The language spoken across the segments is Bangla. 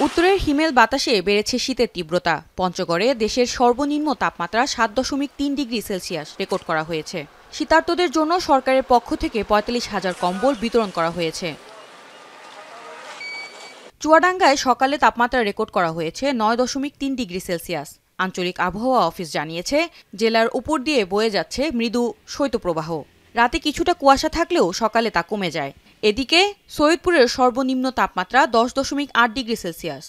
উত্তরের হিমেল বাতাসে বেড়েছে শীতের তীব্রতা। পঞ্চগড়ে দেশের সর্বনিম্ন তাপমাত্রা ৭.৩ ডিগ্রি সেলসিয়াস রেকর্ড করা হয়েছে। শীতার্তদের জন্য সরকারের পক্ষ থেকে ৪৫,০০০ কম্বল বিতরণ করা হয়েছে। চুয়াডাঙ্গায় সকালে তাপমাত্রা রেকর্ড করা হয়েছে ৯.৩ ডিগ্রি সেলসিয়াস। আঞ্চলিক আবহাওয়া অফিস জানিয়েছে, জেলার উপর দিয়ে বয়ে যাচ্ছে মৃদু শৈত্যপ্রবাহ। রাতে কিছুটা কুয়াশা থাকলেও সকালে তা কমে যায়। এদিকে সৈয়দপুরের সর্বনিম্ন তাপমাত্রা ১০.৮ ডিগ্রি সেলসিয়াস।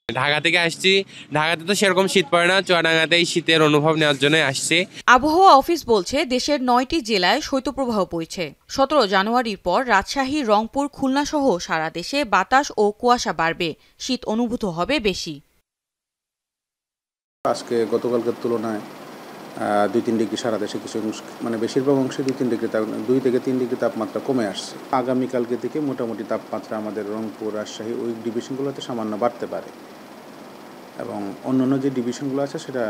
ঢাকা থেকে আসছি। ঢাকাতে তো সেরকম শীত পড়ে না, চুয়াডাঙ্গাতে শীতের অনুভব নেওয়ার জন্য আসছি। আবহাওয়া অফিস বলছে, দেশের ৯টি জেলায় শৈত্যপ্রবাহ বইছে। ১৭ জানুয়ারির পর রাজশাহী, রংপুর, খুলনা সহ সারা দেশে বাতাস ও কুয়াশা বাড়বে, শীত অনুভূত হবে বেশি। আজকে গতকালকের তুলনায় ২-৩ ডিগ্রি সারা দেশে কিছু বেশিরভাগ অংশে 2 থেকে 3 ডিগ্রি তাপমাত্রা কমে আসছে। আগামীকালকে থেকে মোটামুটি তাপমাত্রা আমাদের রংপুর, রাজশাহী ওই ডিভিশনগুলোতে সামান্য বাড়তে পারে এবং অন্যান্য যে ডিভিশনগুলো আছে সেটা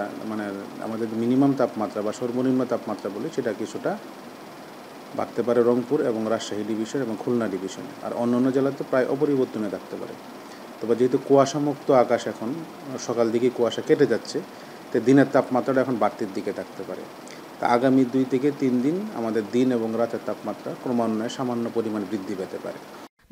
আমাদের মিনিমাম তাপমাত্রা বা সর্বনিম্ন তাপমাত্রা বলে সেটা কিছুটা বাড়তে পারে রংপুর এবং রাজশাহী ডিভিশন এবং খুলনা ডিভিশন। আর অন্যান্য জেলাতে প্রায় অপরিবর্তনে থাকতে পারে। তবে যেহেতু কুয়াশামুক্ত আকাশ, এখন সকাল দিকে কুয়াশা কেটে যাচ্ছে, তো দিনের তাপমাত্রাটা এখন বাড়তির দিকে থাকতে পারে। তা আগামী 2 থেকে 3 দিন আমাদের দিন এবং রাতের তাপমাত্রা ক্রমান্বয়ে সামান্য পরিমাণ বৃদ্ধি পেতে পারে।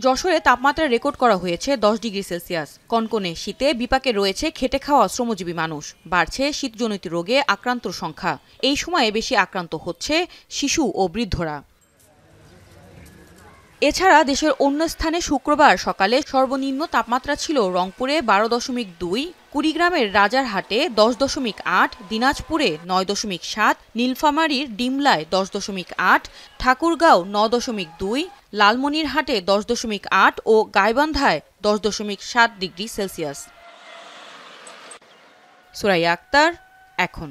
যশোরে তাপমাত্রা রেকর্ড করা হয়েছে 10 ডিগ্রি সেলসিয়াস। কনকনে শীতে বিপাকে রয়েছে খেটে খাওয়া শ্রমজীবী মানুষ। বাড়ছে শীতজনিত রোগে আক্রান্তর সংখ্যা। এই সময়ে বেশি আক্রান্ত হচ্ছে শিশু ও বৃদ্ধরা। এছাড়া দেশের অন্য স্থানে শুক্রবার সকালে সর্বনিম্ন তাপমাত্রা ছিল রংপুরে 12.2, কুড়িগ্রামের রাজারহাটে 10.8, দিনাজপুরে 9.7, নীলফামারীর ডিমলায় 10.8, ঠাকুরগাঁও 9.2, লালমনিরহাটে 10.8 ও গাইবান্ধায় 10.7 ডিগ্রি সেলসিয়াস। সুরাইয়া আক্তার, এখন।